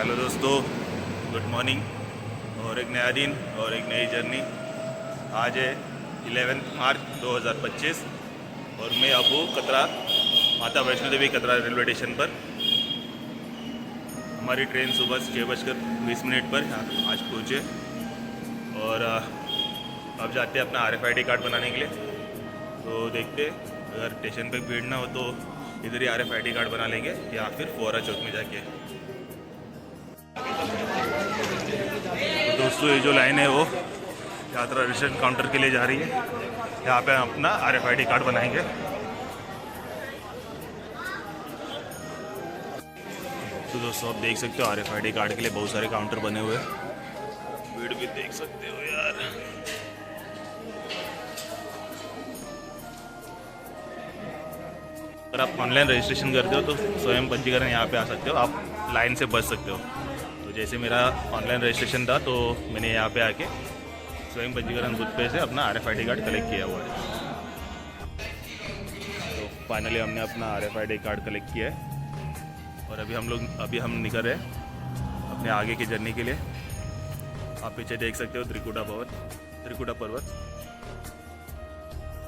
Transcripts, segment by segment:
Hello दोस्तों, good morning. और एक नया दिन और एक नई जर्नी। आज है 11 मार्च 2025 और मैं अब हूँ कतरा, माता वैष्णो देवी कतरा रेलवे स्टेशन पर। हमारी ट्रेन सुबह 6:20 पर यहाँ आज पहुँचे और अब जाते हैं अपना RFID कार्ड बनाने के लिए। तो देखते अगर स्टेशन पे भीड़ ना हो तो इधर ही RFID कार्ड बना लेंगे या फिर फोरा चौक में जाके। तो दोस्तों ये जो लाइन है वो यात्रा रजिस्ट्रेशन काउंटर के लिए जा रही है। यहाँ पे हम अपना RFID कार्ड बनाएंगे। तो दोस्तों आप देख सकते हो RFID कार्ड के लिए बहुत सारे काउंटर बने हुए हैं। भीड़ भी देख सकते हो यार। अगर आप ऑनलाइन रजिस्ट्रेशन करते हो तो स्वयं पंजीकरण यहाँ पे आ सकते हो, आप लाइन से बच सकते हो। तो जैसे मेरा ऑनलाइन रजिस्ट्रेशन था तो मैंने यहाँ पे आके स्वयं पंजीकरण बूथ पे से अपना RFID कार्ड कलेक्ट किया हुआ है। तो फाइनली हमने अपना RFID कार्ड कलेक्ट किया है और अभी हम निकल रहे हैं अपने आगे की जर्नी के लिए। आप पीछे देख सकते हो त्रिकुटा पर्वत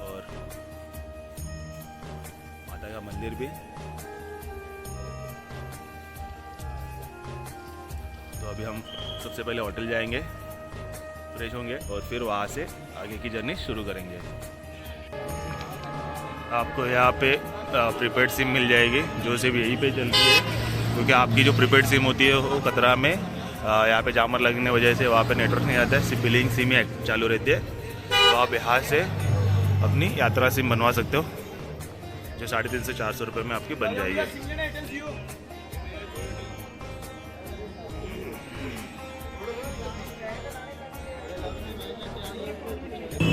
और माता का मंदिर भी। तो अभी हम सबसे पहले होटल जाएंगे, फ्रेश होंगे और फिर वहाँ से आगे की जर्नी शुरू करेंगे। आपको यहाँ पे प्रीपेड सिम मिल जाएगी, जो सिम यहीं पे चलती है, क्योंकि आपकी जो प्रीपेड सिम होती है वो कतरा में यहाँ पे जामर लगने की वजह से वहाँ पे नेटवर्क नहीं आता है। सिर्फ बिलिंग सिम ही चालू रहती है। तो आप यहाँ से अपनी यात्रा सिम बनवा सकते हो, जो 350 से 400 रुपये में आपकी बन जाएगी।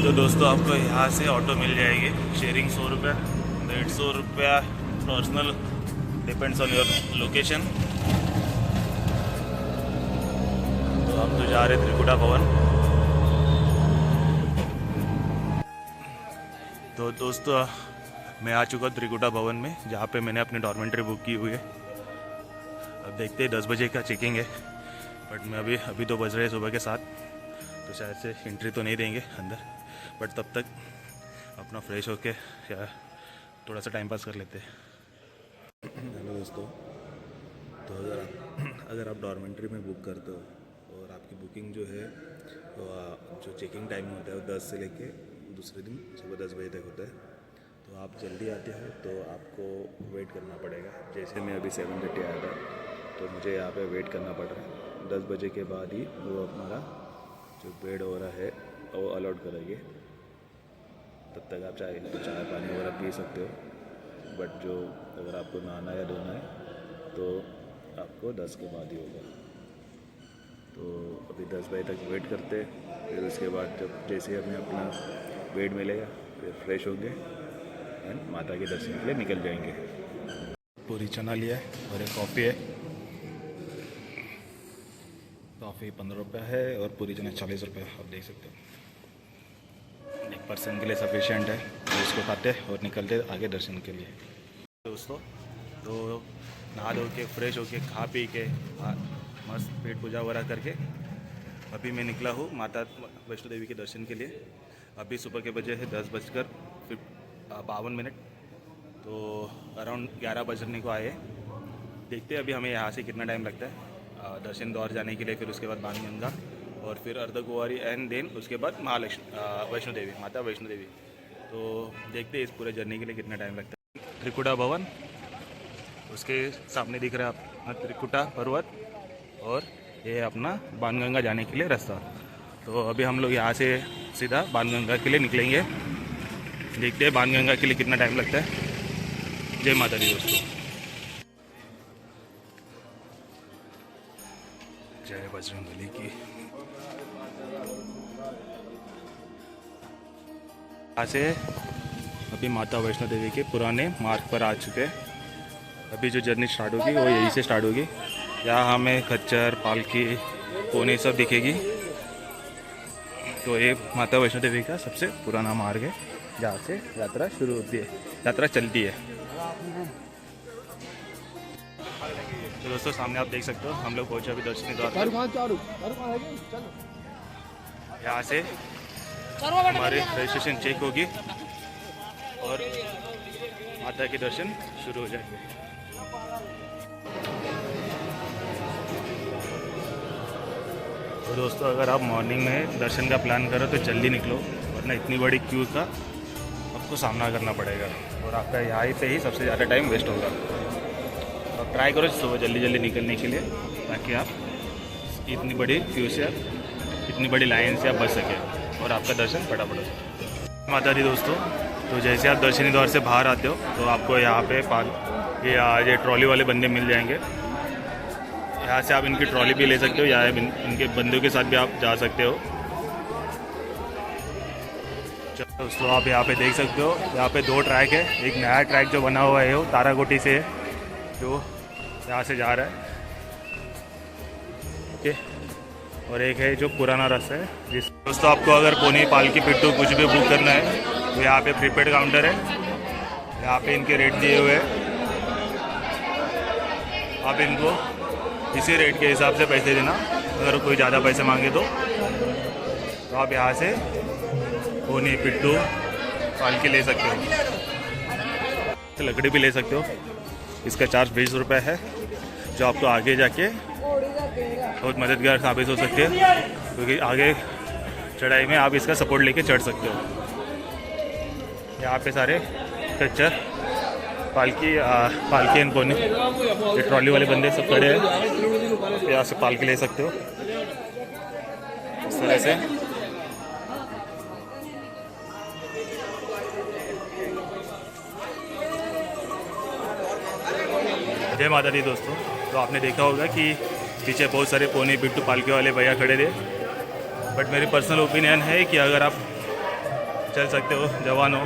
तो दोस्तों आपको यहाँ से ऑटो मिल जाएगी, शेयरिंग 100 रुपये, 150 रुपया personal, depends on your location. तो हम तो जा रहे त्रिकुटा भवन। तो दोस्तों मैं आ चुका त्रिकुटा भवन में, जहाँ पे मैंने अपनी डॉर्मेंट्री बुक की हुई है। अब देखते हैं 10 बजे का चेकिंग है, बट मैं अभी तो बज रहे हैं सुबह के 7, तो शायद से एंट्री तो नहीं देंगे अंदर, बट तब तक अपना फ्रेश होके या थोड़ा सा टाइम पास कर लेते हैं। हेलो दोस्तों, तो अगर आप डॉर्मेंट्री में बुक करते हो और आपकी बुकिंग जो है तो जो चेकिंग टाइम होता है वो 10 से लेके दूसरे दिन सुबह 10 बजे तक होता है। तो आप जल्दी आते हो तो आपको वेट करना पड़ेगा। जैसे मैं अभी 7:30 आया था तो मुझे यहाँ पे वेट करना पड़ रहा है। 10 बजे के बाद ही वो हमारा जो बेड हो रहा है वो अलाउड करेंगे। तब तक आप चाय पानी वगैरह पी सकते हो, बट जो अगर आपको नहाना या धोना है तो आपको 10 के बाद ही होगा। तो अभी 10 बजे तक वेट करते, फिर उसके बाद जब जैसे हमें अपना बेड मिलेगा फिर फ्रेश होंगे एंड माता के दर्शन के लिए निकल जाएंगे। पूरी चना लिया है और एक कॉफ़ी है। कॉफ़ी 15 रुपये है और पूरी चना 40 रुपये। आप देख सकते हो, एक पर्सन के लिए सफिशिएंट है। तो इसको खाते और निकलते आगे दर्शन के लिए। दोस्तों तो नहा धो के फ्रेश होके खा पी के मस्त पेट पूजा वगैरह करके अभी मैं निकला हूँ माता वैष्णो देवी के दर्शन के लिए। अभी सुबह के बजे है 10:52। तो अराउंड 11 बजने को आए। देखते हैं अभी हमें यहाँ से कितना टाइम लगता है दर्शन द्वार जाने के लिए, फिर उसके बाद बाणगंगा और फिर अर्धकुंवारी एंड देन उसके बाद वैष्णो देवी, माता वैष्णो देवी। तो देखते हैं इस पूरे जर्नी के लिए कितना टाइम लगता है। त्रिकुटा भवन, उसके सामने दिख रहा है अपना त्रिकुटा पर्वत और ये है अपना बाणगंगा जाने के लिए रास्ता। तो अभी हम लोग यहाँ से सीधा बाणगंगा के लिए निकलेंगे। देखते हैं बाणगंगा के लिए कितना टाइम लगता है। जय माता दी दोस्तों, जय बजरंगबली की। यहाँ से अभी माता वैष्णो देवी के पुराने मार्ग पर आ चुके हैं। अभी जो जर्नी स्टार्ट होगी वो यहीं से स्टार्ट होगी। यहाँ हमें खच्चर, पालकी, पोनी सब दिखेगी। तो ये माता वैष्णो देवी का सबसे पुराना मार्ग है, जहाँ से यात्रा शुरू होती है, यात्रा चलती है। तो दोस्तों सामने आप देख सकते हो हम लोग पहुँचे अभी दर्शनी द्वार पर। यहाँ से हमारे रजिस्ट्रेशन चेक होगी और माता के दर्शन शुरू हो जाएंगे। तो दोस्तों अगर आप मॉर्निंग में दर्शन का प्लान करो तो जल्दी निकलो, वरना इतनी बड़ी क्यू का आपको सामना करना पड़ेगा और आपका यहाँ पे ही सबसे ज़्यादा टाइम वेस्ट होगा। तो आप ट्राई करो सुबह जल्दी निकलने के लिए, ताकि आप इतनी बड़ी क्यू से इतनी बड़ी लाइन से आप बच सकें और आपका दर्शन फटाफट हो सके। माता दी दोस्तों, तो जैसे आप दर्शनी द्वार से बाहर आते हो तो आपको यहाँ पे ये ट्रॉली वाले बंदे मिल जाएंगे। यहाँ से आप इनकी ट्रॉली भी ले सकते हो या इनके बंदों के साथ भी आप जा सकते हो। दोस्तों आप यहाँ पे देख सकते हो, यहाँ पे 2 ट्रैक है। एक नया ट्रैक जो बना हुआ है वो ताराकोटी से है, जो यहाँ से जा रहा है, ओके। और एक है जो पुराना रास्ता है जिस दोस्तों आपको अगर पोनी पालकी पिट्टू कुछ भी बुक करना है तो यहाँ पे प्रीपेड काउंटर है। यहाँ पे इनके रेट दिए हुए हैं, आप इनको इसी रेट के हिसाब से पैसे देना। अगर कोई ज़्यादा पैसे मांगे तो आप यहाँ से पोनी पिट्टू पालकी ले सकते हो, तो लकड़ी भी ले सकते हो। इसका चार्ज 20 रुपये है, जो आपको आगे जाके बहुत मददगार साबित हो सकती है, क्योंकि आगे चढ़ाई में आप इसका सपोर्ट लेके चढ़ सकते हो। यहाँ पे सारे कच्चर पालकी एंड पोनी, ये ट्रॉली वाले बंदे सब खड़े हैं। यहाँ से पालकी ले सकते हो इस तरह से। जय माता दी दोस्तों, तो आपने देखा होगा कि पीछे बहुत सारे पोनी पिट्टू पालकी वाले भैया खड़े थे, बट मेरी पर्सनल ओपिनियन है कि अगर आप चल सकते हो, जवान हो,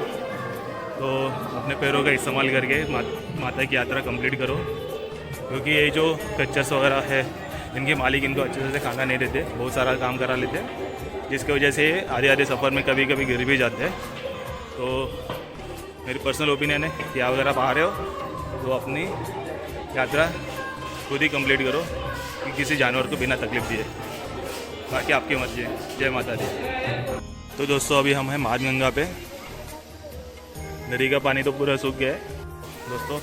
तो अपने पैरों का इस्तेमाल करके माता की यात्रा कंप्लीट करो, क्योंकि ये जो कच्चर्स वगैरह है इनके मालिक इनको अच्छे से खाना नहीं देते, बहुत सारा काम करा लेते हैं, जिसकी वजह से आधे सफ़र में कभी कभी गिर भी जाते हैं। तो मेरी पर्सनल ओपिनियन है कि अगर आप आ रहे हो तो अपनी यात्रा खुद ही कंप्लीट करो, कि किसी जानवर को बिना तकलीफ दिए। बाकी आपकी मर्जी है। जय माता दी। तो दोस्तों अभी हम हैं मानगंगा पे। नदी का पानी तो पूरा सूख गया है दोस्तों।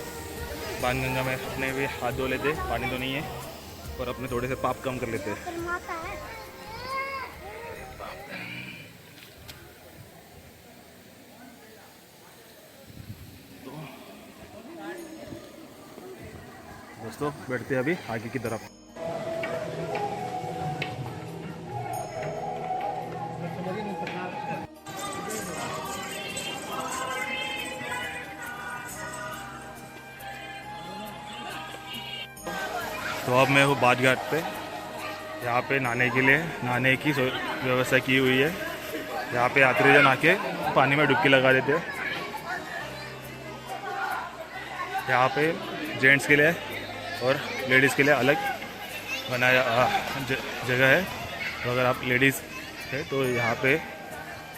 बाणगंगा में अपने भी हाथ धो लेते, पानी तो नहीं है, और अपने थोड़े से पाप कम कर लेते हैं। दोस्तों बैठते हैं अभी आगे की तरफ। तो अब मैं हूँ बाथ घाट पे। यहाँ पे नहाने की व्यवस्था की हुई है। यहाँ पे यात्रीजन आके पानी में डुबकी लगा देते हैं। यहाँ पे जेंट्स के लिए और लेडीज़ के लिए अलग बनाया जगह है। तो अगर आप लेडीज़ है तो यहाँ पे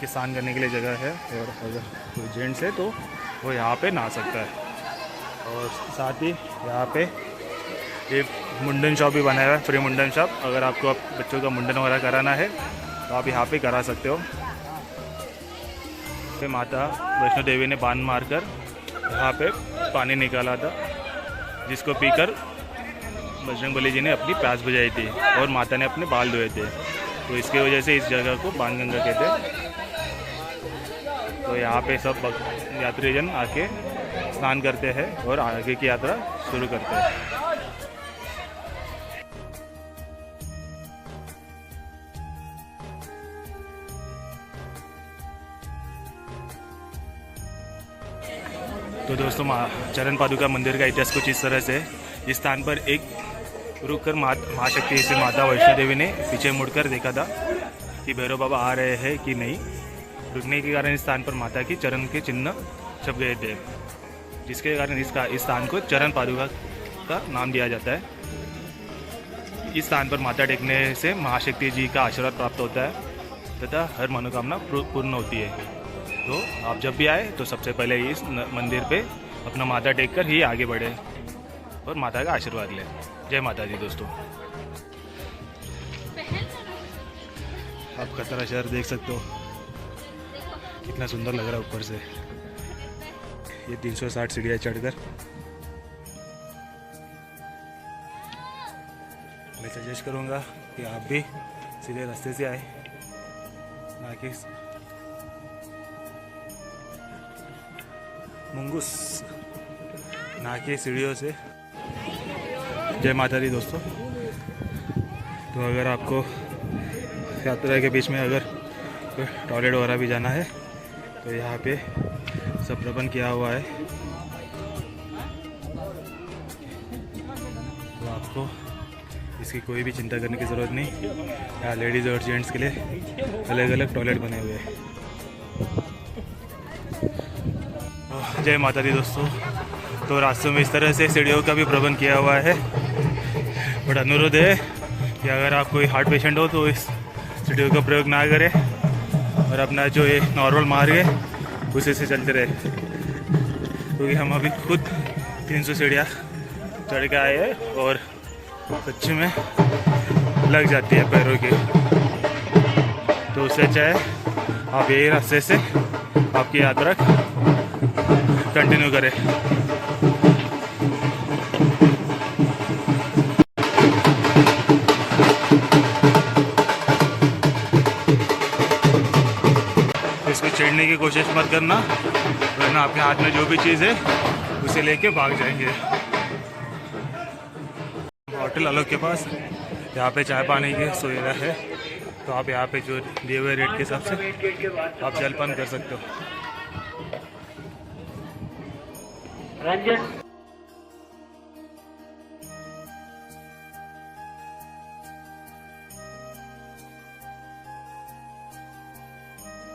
स्नान करने के लिए जगह है, और अगर कोई जेंट्स है तो वो यहाँ पे नहा सकता है। और साथ ही यहाँ पे एक मुंडन शॉप भी बनाया हुआ है, फ्री मुंडन शॉप। अगर आपको बच्चों का मुंडन वगैरह कराना है तो आप यहाँ पे करा सकते हो। पे माता वैष्णो देवी ने बाण मारकर यहाँ पे पानी निकाला था, जिसको पीकर बजरंगबली जी ने अपनी प्यास बुझाई थी और माता ने अपने बाल धोए थे। तो इसकी वजह से इस जगह को बाणगंगा कहते हैं। तो यहाँ पे सब यात्रीजन आके स्नान करते हैं और आगे की यात्रा शुरू करते हैं। तो दोस्तों चरण पादुका मंदिर का इतिहास कुछ इस तरह से है। इस स्थान पर एक रुककर महाशक्ति से माता वैष्णो देवी ने पीछे मुड़कर देखा था कि भैरव बाबा आ रहे हैं कि नहीं। रुकने के कारण इस स्थान पर माता की चरण के चिन्ह छप गए थे, जिसके कारण इस स्थान को चरण पादुका का नाम दिया जाता है। इस स्थान पर माथा टेकने से महाशक्ति जी का आशीर्वाद प्राप्त होता है तथा हर मनोकामना पूर्ण होती है। तो आप जब भी आए तो सबसे पहले इस मंदिर पे अपना माथा टेक कर ही आगे बढ़े और माता का आशीर्वाद लें। जय माता दी दोस्तों, आप खतरा शहर देख सकते हो, कितना सुंदर लग रहा है ऊपर से। ये 360 सीढ़ियाँ चढ़कर। मैं सजेस्ट करूँगा कि आप भी सीधे रास्ते से आए, ना कि मुंगूस, ना कि सीढ़ियों से। जय माता दी दोस्तों। तो अगर आपको यात्रा के बीच में अगर टॉयलेट वगैरह भी जाना है तो यहाँ पे सब प्रबंध किया हुआ है, तो आपको इसकी कोई भी चिंता करने की ज़रूरत नहीं। यहाँ लेडीज़ और जेंट्स के लिए अलग अलग टॉयलेट बने हुए हैं। जय माता दी दोस्तों। तो रास्तों में इस तरह से सीढ़ियों का भी प्रबंध किया हुआ है, बट अनुरोध है कि अगर आप कोई हार्ट पेशेंट हो तो इस सीढ़ियों का प्रयोग ना करें और अपना जो ये नॉर्मल मार्ग है उसी से चलते रहे, क्योंकि हम अभी खुद 300 सीढ़ियाँ चढ़ के आए हैं और सच्ची में लग जाती है पैरों की। तो उससे अच्छा है आप यही रास्ते से आपकी यात्रा कंटिन्यू करें। इसको छेड़ने की कोशिश मत करना, वरना आपके हाथ में जो भी चीज़ है उसे लेके भाग जाएंगे। होटल आलोक के पास यहाँ पे चाय पानी की सुविधा है, तो आप यहाँ पे जो दिए हुए रेट के हिसाब से आप जलपान कर सकते हो।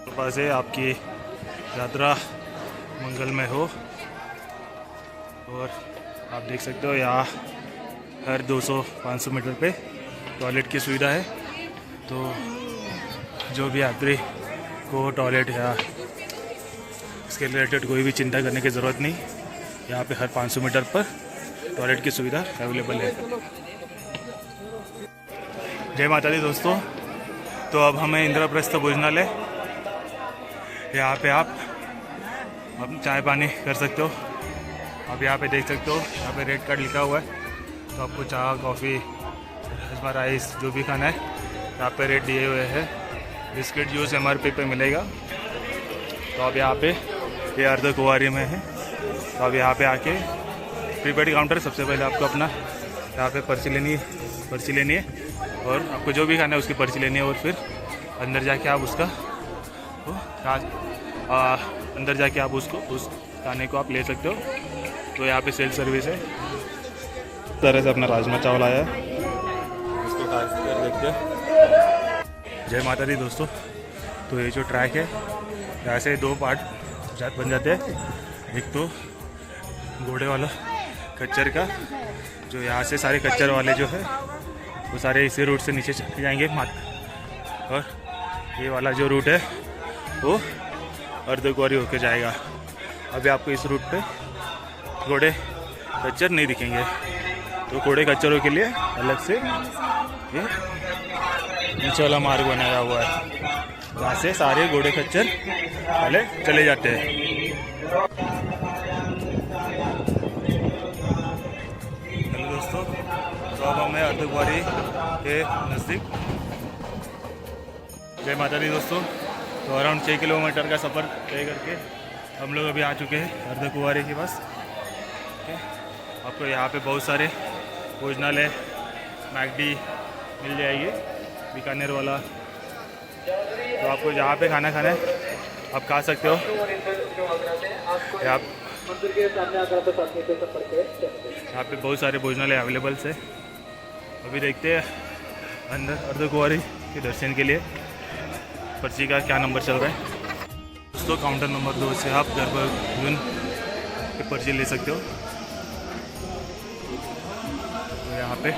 कृपा से आपकी यात्रा मंगलमय हो। और आप देख सकते हो यहाँ हर 200-500 मीटर पे टॉयलेट की सुविधा है, तो जो भी यात्री को टॉयलेट या इसके रिलेटेड कोई भी चिंता करने की ज़रूरत नहीं। यहाँ पे हर 500 मीटर पर टॉयलेट की सुविधा अवेलेबल है। जय माता दी दोस्तों। तो अब हमें इंद्रप्रस्थ भोजनालय, यहाँ पे आप चाय पानी कर सकते हो। आप यहाँ पे देख सकते हो, यहाँ पे रेट कार्ड लिखा हुआ है, तो आपको चाय कॉफ़ी राजमा राइस जो भी खाना है यहाँ पे रेट दिए हुए हैं। बिस्किट जूस MRP पे मिलेगा। तो आप यहाँ पे ये अर्ध कुंवारी में है, तो आप यहाँ पे आके प्रीपेड काउंटर, सबसे पहले आपको अपना यहाँ पे पर्ची लेनी है और आपको जो भी खाना है उसकी पर्ची लेनी है, और फिर अंदर जाके आप उसका अंदर जाके आप उसको उस खाने को आप ले सकते हो। तो यहाँ पे सेल्फ सर्विस है। इस तरह से अपना राजमा चावल आया है, इसको खा कर देखते हैं। जय माता दी दोस्तों। तो ये जो ट्रैक है, यहाँ से 2 पार्ट बन जाते हैं। एक तो घोड़े वाला खच्चर का, जो यहाँ से सारे खच्चर वाले जो है वो सारे इसी रूट से नीचे चले जाएंगे, और ये वाला जो रूट है वो अर्धकुंवारी होके जाएगा। अभी आपको इस रूट पे घोड़े खच्चर नहीं दिखेंगे, तो घोड़े खच्चरों के लिए अलग से ये नीचे वाला मार्ग बनाया हुआ है, जहाँ से सारे घोड़े खच्चर पहले चले जाते हैं। हेलो दोस्तों, तो अब हमें अर्धकुंवारी के नज़दीक। जय माता दी दोस्तों। तो अराउंड 6 किलोमीटर का सफ़र तय करके हम लोग अभी आ चुके हैं अर्धकुंवारी के पास। आपको यहाँ पे बहुत सारे भोजनालय, मैकडी मिल जाएगी, बीकानेर वाला। तो आपको जहाँ पे खाना खाना है आप खा सकते हो। यहाँ पे बहुत सारे भोजनालय अवेलेबल है। अभी देखते हैं अंदर अर्धकुंवारी के दर्शन के लिए पर्ची का क्या नंबर चल रहा है। दोस्तों काउंटर नंबर 2 से आप गर्भगृह की पर्ची ले सकते हो। तो यहाँ पे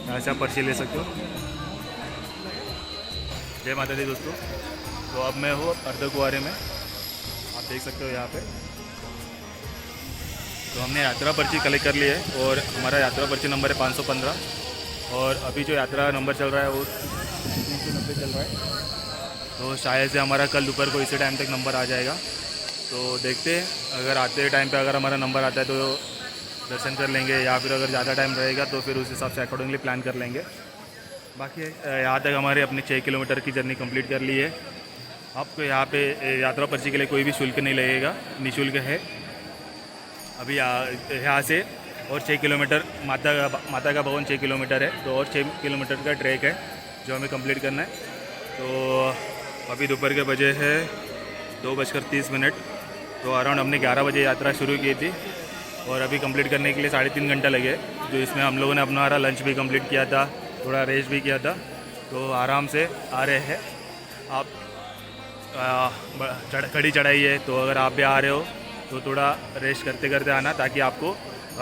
यहाँ से आप पर्ची ले सकते हो। जय माता दी दोस्तों। तो अब मैं हूँ अर्धकुंवारी में, आप देख सकते हो यहाँ पे। तो हमने यात्रा पर्ची कलेक्ट कर ली है और हमारा यात्रा पर्ची नंबर है 515 और अभी जो यात्रा नंबर चल रहा है वो 390 चल रहा है। तो शायद से हमारा कल दोपहर को इसी टाइम तक नंबर आ जाएगा। तो देखते हैं, अगर आते टाइम पे अगर हमारा नंबर आता है तो दर्शन कर लेंगे, या फिर अगर ज़्यादा टाइम रहेगा तो फिर उस हिसाब से अकॉर्डिंगली प्लान कर लेंगे। बाकी यहाँ तक हमारे अपने 6 किलोमीटर की जर्नी कंप्लीट कर ली है। आपको यहाँ पे यात्रा पर्ची के लिए कोई भी शुल्क नहीं लगेगा, निःशुल्क है। अभी यहाँ से और 6 किलोमीटर माता का भवन 6 किलोमीटर है, तो और 6 किलोमीटर का ट्रैक है जो हमें कंप्लीट करना है। तो अभी दोपहर के बजे है 2:30। तो अराउंड हमने 11 बजे यात्रा शुरू की थी और अभी कंप्लीट करने के लिए 3.5 घंटा लगे, जो इसमें हम लोगों ने अपना लंच भी कंप्लीट किया था, थोड़ा रेस्ट भी किया था। तो आराम से आ रहे हैं। आप कड़ी चढ़ाई है, तो अगर आप भी आ रहे हो तो थोड़ा रेस्ट करते करते आना, ताकि आपको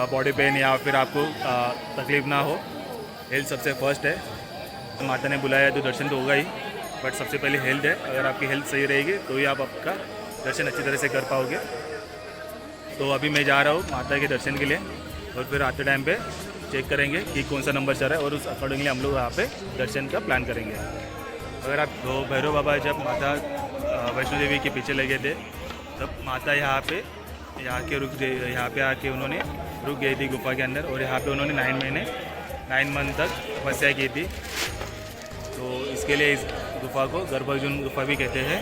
बॉडी पेन या फिर आपको तकलीफ़ ना हो। हेल्थ सबसे फर्स्ट है। माता ने बुलाया तो दर्शन तो होगा ही, बट सबसे पहले हेल्थ है। अगर आपकी हेल्थ सही रहेगी तो ही आप आपका दर्शन अच्छी तरह से कर पाओगे। तो अभी मैं जा रहा हूँ माता के दर्शन के लिए, और फिर आते टाइम पे चेक करेंगे कि कौन सा नंबर चल रहा है और उस अकॉर्डिंगली हम लोग यहाँ पे दर्शन का प्लान करेंगे। अगर आप भैरव बाबा जब माता वैष्णो देवी के पीछे लगे थे, तब माता यहाँ पे यहाँ पे आके उन्होंने रुक गई थी गुफा के अंदर, और यहाँ पे उन्होंने 9 मंथ तक तपस्या की थी। तो इसके लिए इस गुफा को गर्भार्जुन गुफा भी कहते हैं।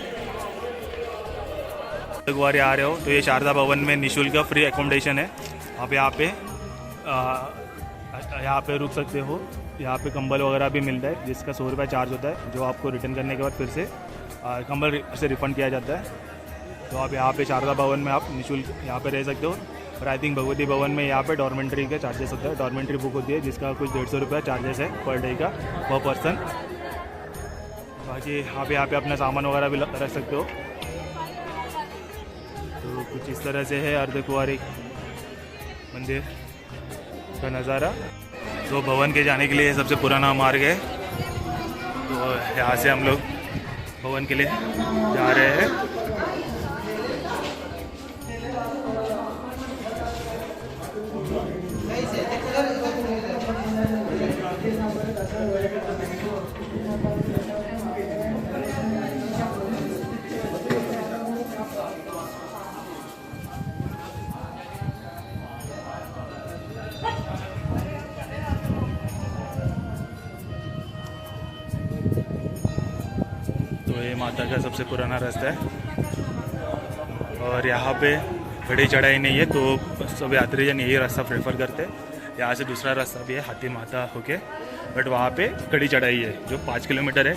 एक बार आ रहे हो तो ये शारदा भवन में निःशुल्क फ्री एकोमोडेशन है। आप यहाँ पे रुक सकते हो। यहाँ पे कंबल वगैरह भी मिलता है, जिसका 100 रुपये चार्ज होता है, जो आपको रिटर्न करने के बाद फिर से कंबल से रिफ़ंड किया जाता है। तो आप यहाँ पे शारदा भवन में आप निःशुल्क यहाँ पे रह सकते हो। और आई थिंक भगवती भवन में यहाँ पे डॉर्मेंट्री का चार्जेस होता है, डॉर्मेंट्री बुक होती है, जिसका कुछ 150 रुपये चार्जेस है पर डे का, पर पर्सन। बाकी आप यहाँ पे अपना सामान वगैरह भी रख सकते हो। तो कुछ इस तरह से है अर्धकुंवारी मंदिर का नज़ारा। तो भवन के जाने के लिए सबसे पुराना मार्ग है, तो यहाँ से हम लोग भवन के लिए जा रहे हैं। तो ये माता का सबसे पुराना रास्ता है, और यहाँ पे घड़ी चढ़ाई नहीं है, तो सब यात्रीजन यही रास्ता प्रेफर करते हैं। यहाँ से दूसरा रास्ता भी है हाथी माता होके, बट वहाँ पे कड़ी चढ़ाई है जो 5 किलोमीटर है,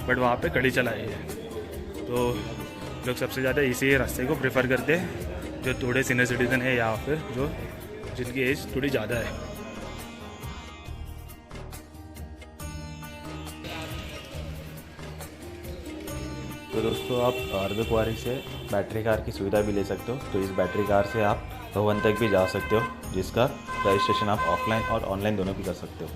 बट वहाँ पे कड़ी चढ़ाई है। तो लोग सबसे ज़्यादा इसी रास्ते को प्रेफर करते हैं, जो थोड़े सीनियर सिटीज़न है या फिर जो जिनकी एज थोड़ी ज़्यादा है। तो दोस्तों, आप अर्धकुंवारी से बैटरी कार की सुविधा भी ले सकते हो। तो इस बैटरी कार से आप भवन तक भी जा सकते हो, जिसका रजिस्ट्रेशन आप ऑफलाइन और ऑनलाइन दोनों भी कर सकते हो।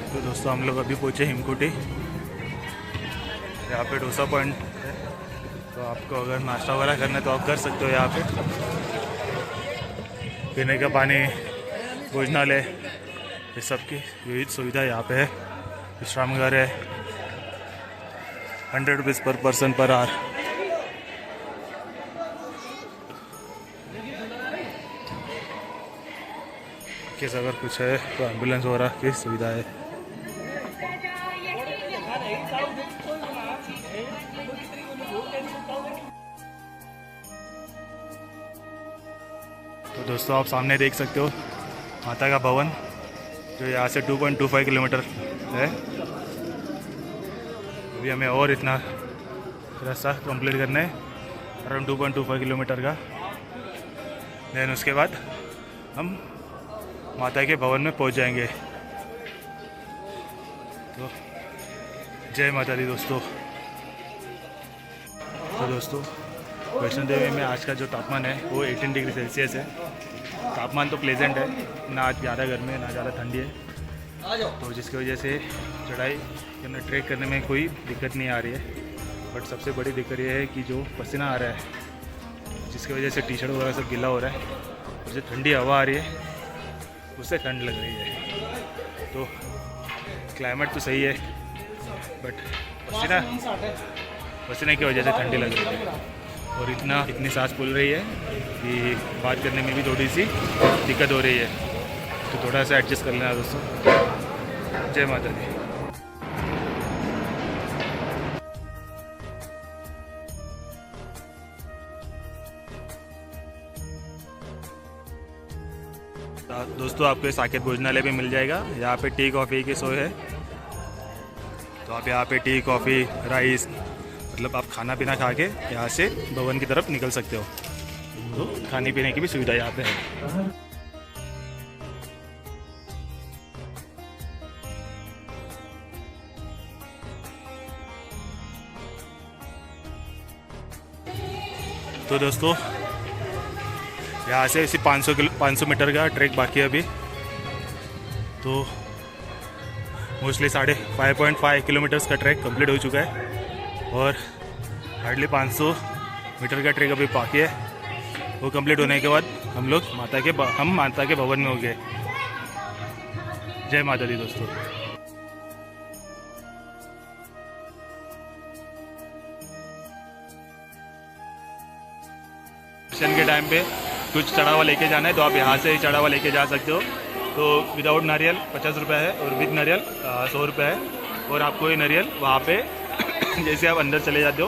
तो दोस्तों, हम लोग अभी पहुँचे हिमकुटी। यहाँ पे डोसा पॉइंट है, तो आपको अगर नाश्ता वगैरह करना है तो आप कर सकते हो। यहाँ पे पीने का पानी, भोजनालय, ये सब की विविध सुविधा यहाँ पे है। विश्राम घर है, 100 रुपीज़ पर पर्सन पर आवर। केस अगर कुछ है तो एम्बुलेंस वगैरह की सुविधा है। तो दोस्तों, आप सामने देख सकते हो माता का भवन, जो यहाँ से 2.25 किलोमीटर है। अभी हमें और इतना रास्ता कंप्लीट करना है, अराउंड 2.25 किलोमीटर का। देन उसके बाद हम माता के भवन में पहुंच जाएंगे। तो जय माता दी दोस्तों। तो दोस्तों, वैष्णो देवी में आज का जो तापमान है वो 18 डिग्री सेल्सियस है। तापमान तो प्लेजेंट है, ना ज़्यादा गर्मी है ना ज़्यादा ठंडी है, तो जिसकी वजह से चढ़ाई या ट्रैक करने में कोई दिक्कत नहीं आ रही है। बट सबसे बड़ी दिक्कत ये है कि जो पसीना आ रहा है, इसकी वजह से टी शर्ट वगैरह सब गीला हो रहा है। और जो ठंडी हवा आ रही है उससे ठंड लग रही है। तो क्लाइमेट तो सही है बट पसीने की वजह से ठंडी लग रही है और इतनी सांस फूल रही है कि बात करने में भी थोड़ी सी दिक्कत हो रही है। तो थोड़ा सा एडजस्ट कर लेना दोस्तों। जय माता दी। दोस्तों आपको साकेत भोजनालय भी मिल जाएगा। यहाँ पे टी कॉफ़ी की सोय है। तो आप यहाँ पे टी कॉफ़ी राइस मतलब आप खाना पीना खा के यहाँ से भवन की तरफ निकल सकते हो। तो खाने पीने की भी सुविधा यहाँ पे है। तो दोस्तों यहाँ से सिर्फ 500 मीटर का ट्रैक बाकी है अभी। तो मोस्टली 5.5 किलोमीटर्स का ट्रैक कंप्लीट हो चुका है और हार्डली 500 मीटर का ट्रैक अभी बाकी है। वो कंप्लीट होने के बाद हम माता के भवन में हो गए। जय माता दी दोस्तों। दर्शन के टाइम पे कुछ चढ़ावा लेके जाना है तो आप यहाँ से चढ़ावा लेके जा सकते हो। तो विदाउट नारियल 50 रुपये है और विद नारियल 100 रुपये है। और आपको ये नारियल वहाँ पे जैसे आप अंदर चले जाते हो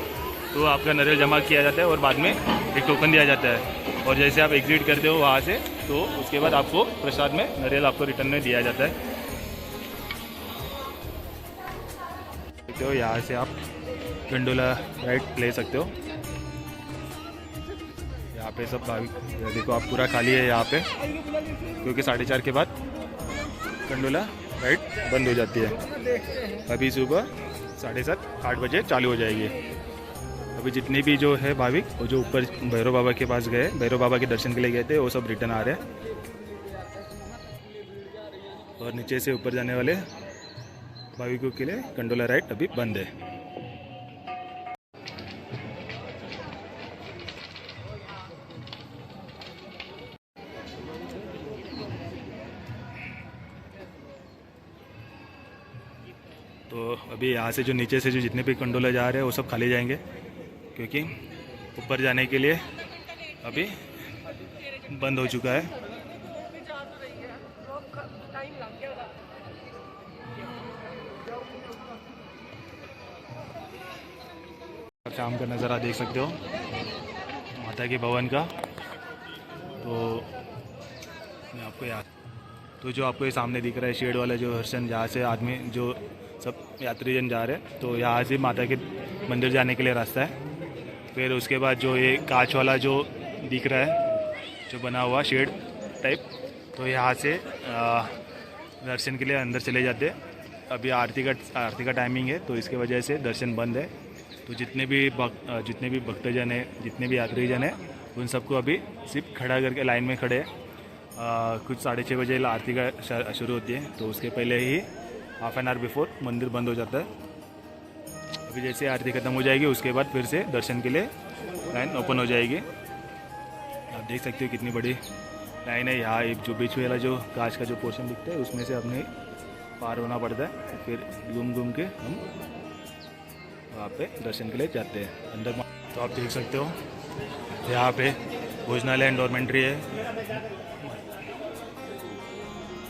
तो आपका नारियल जमा किया जाता है और बाद में एक टोकन दिया जाता है। और जैसे आप एग्जिट करते हो वहाँ से तो उसके बाद आपको प्रसाद में नारियल आपको रिटर्न में दिया जाता है। तो यहाँ से आप गंडोला राइड ले सकते हो। यहाँ पे सब भाविक देखो आप पूरा खाली है यहाँ पे, क्योंकि 4:30 के बाद गंडोला राइड बंद हो जाती है। अभी सुबह 7:30-8 बजे चालू हो जाएगी। अभी जितने भी जो है भाविक वो जो ऊपर भैरव बाबा के पास गए, भैरव बाबा के दर्शन के लिए गए थे, वो सब रिटर्न आ रहे हैं। और नीचे से ऊपर जाने वाले भाविकों के लिए गंडोला राइड अभी बंद है। तो अभी यहाँ से जो नीचे से जो जितने भी कंडोले जा रहे हैं वो सब खाली जाएंगे, क्योंकि ऊपर जाने के लिए अभी बंद हो चुका है। शाम का नज़ारा देख सकते हो माता के भवन का। तो मैं आपको याद तो जो आपको ये सामने दिख रहा है शेड वाला जो हर्षण, जहाँ से आदमी जो सब यात्रीजन जा रहे हैं, तो यहाँ से माता के मंदिर जाने के लिए रास्ता है। फिर उसके बाद जो ये कांच वाला जो दिख रहा है जो बना हुआ शेड टाइप, तो यहाँ से दर्शन के लिए अंदर चले जाते हैं। अभी आरती का टाइमिंग है तो इसके वजह से दर्शन बंद है। तो जितने भी भक्तजन हैं, जितने भी यात्रीजन हैं, उन सबको अभी सिर्फ खड़ा करके लाइन में खड़े कुछ 6:30 बजे आरती का शुरू होती है, तो उसके पहले ही हाफ एन आवर बिफोर मंदिर बंद हो जाता है। अभी जैसे आरती ख़त्म हो जाएगी उसके बाद फिर से दर्शन के लिए लाइन ओपन हो जाएगी। आप देख सकते हो कितनी बड़ी लाइन है। यहाँ एक जो बीच वाला जो कांच का जो पोर्शन दिखता है उसमें से अपने पार होना पड़ता है, फिर घूम के हम वहाँ पे दर्शन के लिए जाते हैं अंदर। तो आप देख सकते हो यहाँ पे भोजनालय एंड डॉर्मेंट्री है।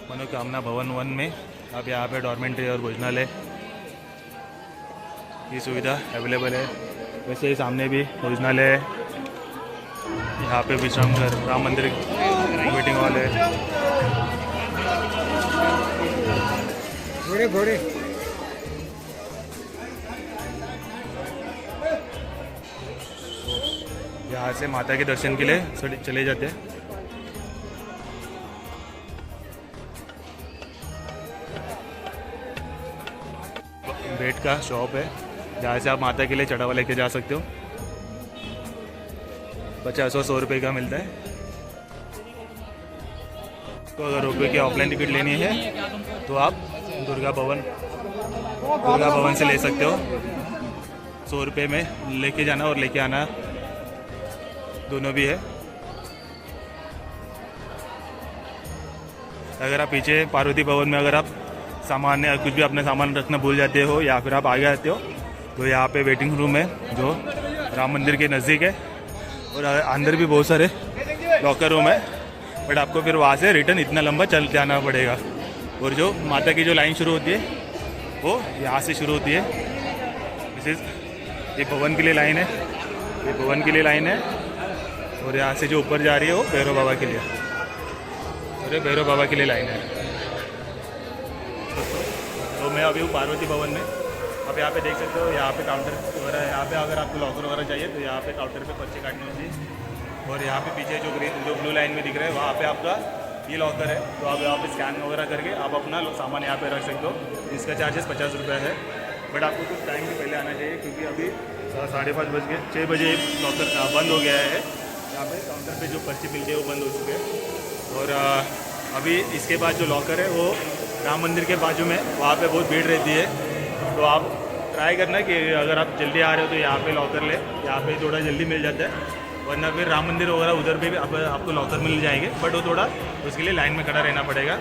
मनोकामना भवन 1 में आप यहाँ पे डॉर्मेंट्री और भोजनालय की सुविधा अवेलेबल है। वैसे ही सामने भी भोजनालय है, यहाँ पे विश्राम घर, राम मंदिर मीटिंग हॉल है। घोड़े यहाँ से माता के दर्शन के लिए चले जाते हैं। बेड का शॉप है जहाँ से आप माता के लिए चढ़ावा लेके जा सकते हो। 50 और 100 रुपये का मिलता है। तो अगर रुपये की ऑफलाइन टिकट लेनी है तो आप दुर्गा भवन से ले सकते हो। 100 रुपये में लेके जाना और लेके आना दोनों भी है। अगर आप पीछे पार्वती भवन में अगर आप सामान या कुछ भी अपना सामान रखना भूल जाते हो या फिर आप आगे आते हो तो यहाँ पे वेटिंग रूम है जो राम मंदिर के नज़दीक है, और अंदर भी बहुत सारे लॉकर रूम है, बट आपको फिर वहाँ से रिटर्न इतना लंबा चल जाना पड़ेगा। और जो माता की जो लाइन शुरू होती है वो यहाँ से शुरू होती है। ये भवन के लिए लाइन है, ये भवन के लिए लाइन है, और यहाँ से जो ऊपर जा रही है वो भैरव बाबा के लिए, और ये भैरव बाबा के लिए लाइन है। तो मैं अभी हूँ पार्वती भवन में। अब यहाँ पे देख सकते हो, यहाँ पे काउंटर वगैरह है। यहाँ पे अगर आपको लॉकर वगैरह चाहिए तो यहाँ पे काउंटर पे पर्ची काटनी होती है। और यहाँ पे पीछे जो ब्लू लाइन में दिख रहा है वहाँ पे आपका ये लॉकर है, तो आप यहाँ पे स्कैन वगैरह करके आप अपना सामान यहाँ पे रख सकते हो। इसका चार्जेस 50 रुपये है, बट आपको कुछ टाइम से पहले आना चाहिए क्योंकि अभी 5:30 बज गए, 6 बजे लॉकर बंद हो गया है। यहाँ पे काउंटर पे जो पर्ची मिलती है वो बंद हो चुके हैं। और अभी इसके बाद जो लॉकर है वो राम मंदिर के बाजू में, वहाँ पे बहुत भीड़ रहती है। तो आप ट्राई करना कि अगर आप जल्दी आ रहे हो तो यहाँ पे लॉकर ले, यहाँ पे थोड़ा जल्दी मिल जाता है, वरना फिर राम मंदिर वगैरह उधर भी आपको लॉकर मिल जाएंगे, बट वो थोड़ा उसके लिए लाइन में खड़ा रहना पड़ेगा।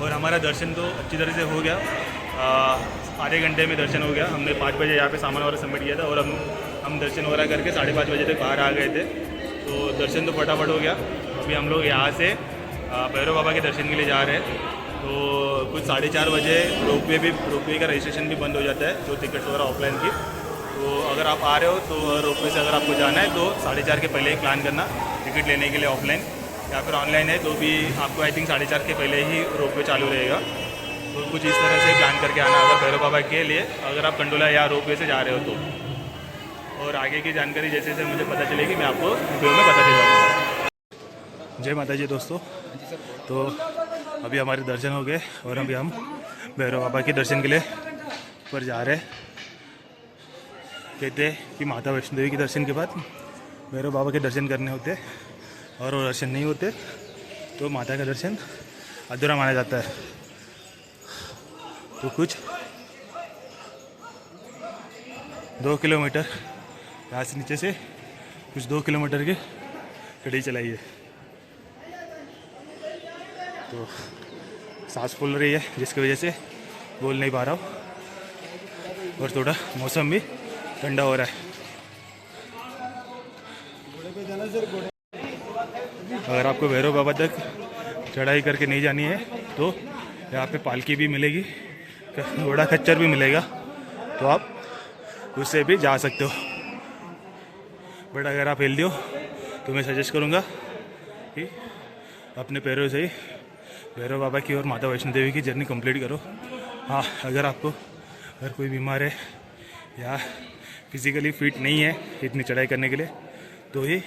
और हमारा दर्शन तो अच्छी तरह से हो गया, आधे घंटे में दर्शन हो गया। हमने 5 बजे यहाँ पे सामान वगैरह सबमिट किया था और हम दर्शन वगैरह करके 5:30 बजे तक बाहर आ गए थे। तो दर्शन तो फटाफट हो गया। अभी हम लोग यहाँ से भैरव बाबा के दर्शन के लिए जा रहे हैं। तो कुछ 4:30 बजे रोपवे का रजिस्ट्रेशन भी बंद हो जाता है, जो टिकट्स वगैरह ऑफलाइन की। तो अगर आप आ रहे हो तो रोपवे से अगर आपको जाना है तो 4:30 के पहले ही प्लान करना टिकट लेने के लिए ऑफलाइन, या फिर ऑनलाइन है तो भी आपको आई थिंक 4:30 के पहले ही रोपवे चालू रहेगा। तो कुछ इस तरह से प्लान करके आना अगर भैरव बाबा के लिए, अगर आप कंडोला या रोपवे से जा रहे हो तो। और आगे की जानकारी जैसे जैसे मुझे पता चलेगी मैं आपको वीडियो में बताते जाऊँगा। जय माता जी दोस्तों। तो अभी हमारे दर्शन हो गए और अभी हम भैरव बाबा के दर्शन के लिए ऊपर जा रहे हैं। कहते हैं कि माता वैष्णो देवी के दर्शन के बाद भैरव बाबा के दर्शन करने होते और वो दर्शन नहीं होते तो माता का दर्शन अधूरा माना जाता है। तो कुछ 2 किलोमीटर यहाँ से नीचे से कुछ 2 किलोमीटर की गाड़ी चलाई है। तो सांस फूल रही है जिसकी वजह से बोल नहीं पा रहा हूँ, और थोड़ा मौसम भी ठंडा हो रहा है। अगर आपको भैरव बाबा तक चढ़ाई करके नहीं जानी है तो यहाँ पे पालकी भी मिलेगी, घोड़ा खच्चर भी मिलेगा, तो आप उससे भी जा सकते हो। बट अगर आप हेल्दी हो तो मैं सजेस्ट करूँगा कि अपने पैरों से ही भैरव बाबा की और माता वैष्णो देवी की जर्नी कंप्लीट करो। हाँ, अगर कोई बीमार है या फिज़िकली फिट नहीं है इतनी चढ़ाई करने के लिए तो ही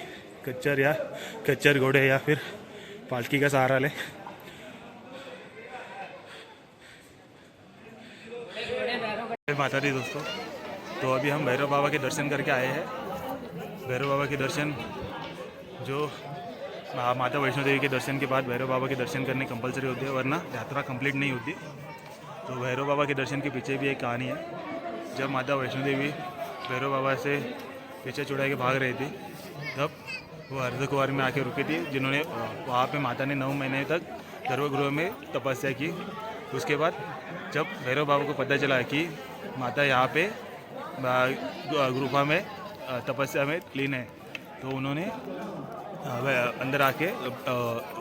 खच्चर घोड़े या फिर पालकी का सहारा ले। माता दी दोस्तों, तो अभी हम भैरव बाबा के दर्शन करके आए हैं। भैरव बाबा के दर्शन जो माता वैष्णो देवी के दर्शन के बाद भैरव बाबा के दर्शन करने कंपलसरी होते हैं, वरना यात्रा कंप्लीट नहीं होती। तो भैरव बाबा के दर्शन के पीछे भी एक कहानी है। जब माता वैष्णो देवी भैरव बाबा से पीछे छुड़ा के भाग रही थी तब वो अर्धकुंवारी में आके रुकी थी, जिन्होंने वहाँ पे माता ने 9 महीने तक गर्भगृह में तपस्या की। उसके बाद जब भैरव बाबा को पता चला कि माता यहाँ पे गुफा में तपस्या में लीन है, तो उन्होंने अंदर आके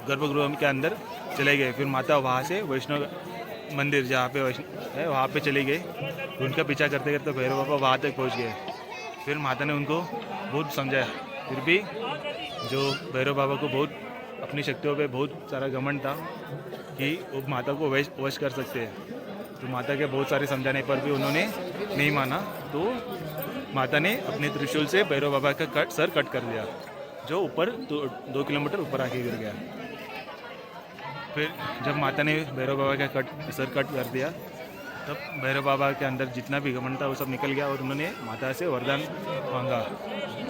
गर्भगृह के अंदर चले गए। फिर माता वहाँ से वैष्णो मंदिर जहाँ पे वैष्णो है वहाँ पे चली गई। उनका पीछा करते करते भैरव बाबा वहाँ तक पहुँच गए। फिर माता ने उनको बहुत समझाया, फिर भी जो भैरव बाबा को बहुत अपनी शक्तियों पे बहुत सारा घमंड था कि वो माता को वश कर सकते हैं। तो माता के बहुत सारे समझाने पर भी उन्होंने नहीं माना, तो माता ने अपने त्रिशूल से भैरव बाबा का सर कट कर दिया, जो ऊपर 2 किलोमीटर ऊपर आके गिर गया। फिर जब माता ने भैरव बाबा का सर कट कर दिया तब भैरव बाबा के अंदर जितना भी घमंड था वो सब निकल गया और उन्होंने माता से वरदान मांगा।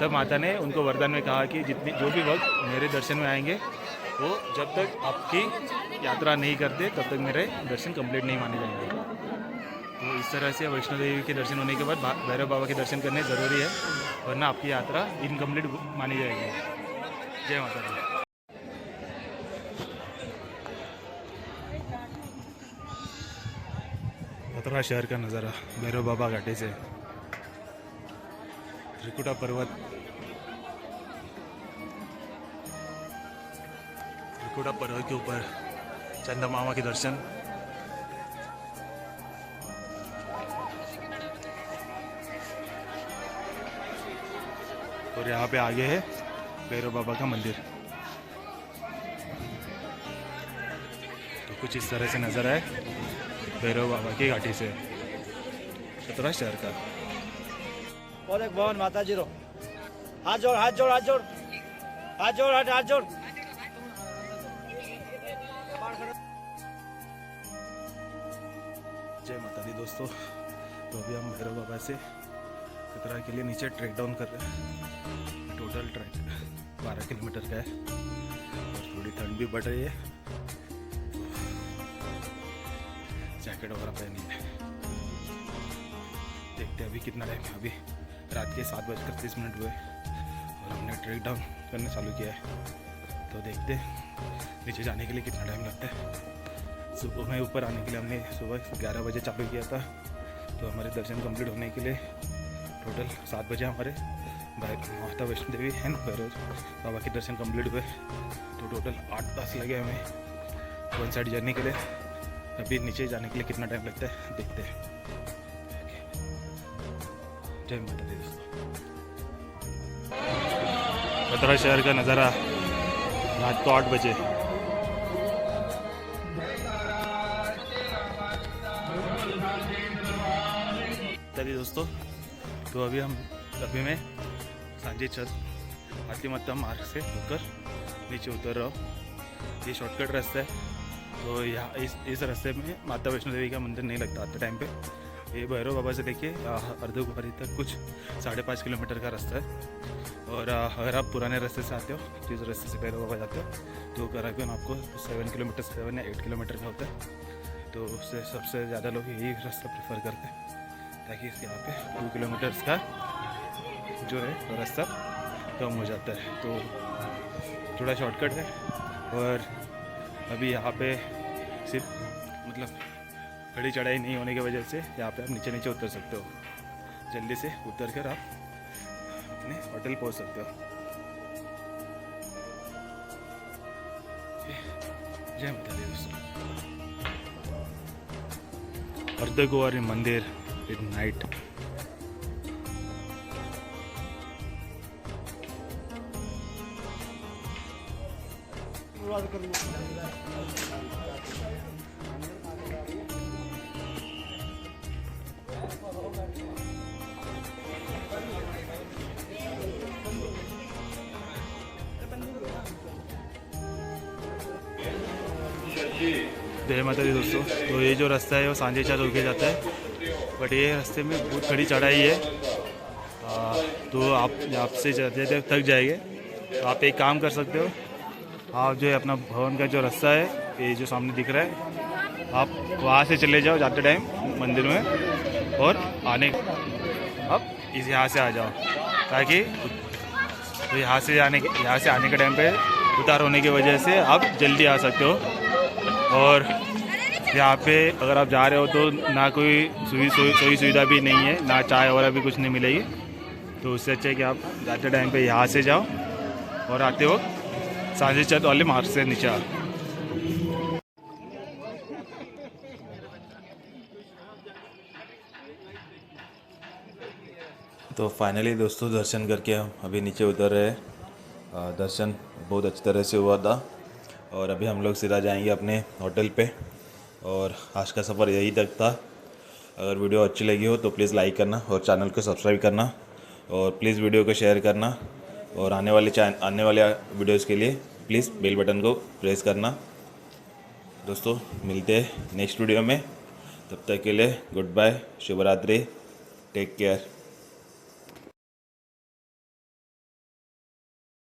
तब माता ने उनको वरदान में कहा कि जो भी वक्त मेरे दर्शन में आएंगे वो जब तक आपकी यात्रा नहीं करते तब तक मेरे दर्शन कंप्लीट नहीं माने जाएंगे। तो इस तरह से वैष्णो देवी के दर्शन होने के बाद भैरव बाबा के दर्शन करने ज़रूरी है। वरना आपकी यात्रा इनकम्प्लीट मानी जाएगी। जय माता दी। मथुरा शहर का नज़ारा भैरव बाबा घाटी से, त्रिकुटा पर्वत, त्रिकुटा पर्वत के ऊपर चंदा मामा के दर्शन। और यहाँ पे आगे है भैरव बाबा का मंदिर। तो कुछ इस तरह से नज़र आए भैरव बाबा की घाटी से मथुरा शहर का। और एक भवन माता जी रो, हाथ जोड़ हाथ जोड़ हाथ जोड़ हाथ जोड़ हाथ जोड़। जय माता दी दोस्तों। तो अभी हम भैरव बाबा से कतरा के लिए नीचे ट्रैक डाउन कर रहे हैं। टोटल ट्रैक 12 किलोमीटर का है और थोड़ी ठंड भी बढ़ रही है, जैकेट वगैरह पहनी है। देखते हैं अभी कितना टाइम है। अभी रात के 7:30 हुए और हमने ट्रैक डाउन करना चालू किया है। तो देखते हैं नीचे जाने के लिए कितना टाइम लगता है। सुबह में ऊपर आने के लिए हमने सुबह 11 बजे चालू किया था, तो हमारे दर्शन कंप्लीट होने के लिए टोटल 7 बजे हमारे माता वैष्णो देवी एंड भैरव बाबा के दर्शन कंप्लीट हुए। तो टोटल 8 लगे हमें वन साइड जर्नी के लिए। अभी नीचे जाने के लिए कितना टाइम लगता है देखते हैं। जय माता दी दोस्तों। मथुरा शहर का नज़ारा रात को 8 बजे। चलिए दोस्तों, तो अभी मैं सांझे छत हाथीमत्ता मार्ग से होकर नीचे उतर रहा हूँ। ये शॉर्टकट रास्ता है। तो यहाँ इस रास्ते में माता वैष्णो देवी का मंदिर नहीं लगता आते टाइम पे। ये भैरव बाबा से लेके अर्धकुमारी तक कुछ 5.5 किलोमीटर का रास्ता है। और अगर आप पुराने रास्ते से आते हो, जिस रास्ते से भैरव बाबा जाते हो, तो करीबन आपको 7 किलोमीटर 7 या 8 किलोमीटर का होता है। तो उससे सबसे ज़्यादा लोग यही रास्ता प्रेफर करते हैं, ताकि इसके यहाँ पे 2 किलोमीटर्स का जो है वो रास्ता कम हो जाता है। तो थोड़ा शॉर्टकट है। और अभी यहाँ पे सिर्फ मतलब खड़ी चढ़ाई नहीं होने की वजह से यहाँ पे आप नीचे नीचे उतर सकते हो। जल्दी से उतर कर आप अपने होटल पहुँच सकते हो। जय माता दी दोस्तों। अर्धकुमारी मंदिर एट नाइट। जय माता दी दोस्तों। तो ये जो रास्ता है वो सांझे छत होके जाता है, बट ये रास्ते में बहुत खड़ी चढ़ाई है। तो आप आपसे जाते थक जाएंगे। तो आप एक काम कर सकते हो, आप जो है अपना भवन का जो रास्ता है, ये जो सामने दिख रहा है, आप वहाँ से चले जाओ जाते टाइम मंदिर में, और आप इस यहाँ से आ जाओ, ताकि तो यहाँ से आने के टाइम पे उतार होने की वजह से आप जल्दी आ सकते हो। और यहाँ पे अगर आप जा रहे हो तो ना कोई सुविधा भी नहीं है, ना चाय वगैरह भी कुछ नहीं मिलेगी। तो उससे अच्छा है कि आप जाते टाइम पे यहाँ से जाओ और आते वक्त सांझे छत वाले मार्ग से नीचे आओ। तो फाइनली दोस्तों दर्शन करके हम अभी नीचे उतर रहे हैं। दर्शन बहुत अच्छी तरह से हुआ था और अभी हम लोग सीधा जाएंगे अपने होटल पे। और आज का सफ़र यही तक था। अगर वीडियो अच्छी लगी हो तो प्लीज़ लाइक करना और चैनल को सब्सक्राइब करना, और प्लीज़ वीडियो को शेयर करना, और आने वाले वीडियोज़ के लिए प्लीज़ बेल बटन को प्रेस करना। दोस्तों मिलते हैं नेक्स्ट वीडियो में, तब तक के लिए गुड बाय, शुभ रात्रि, टेक केयर।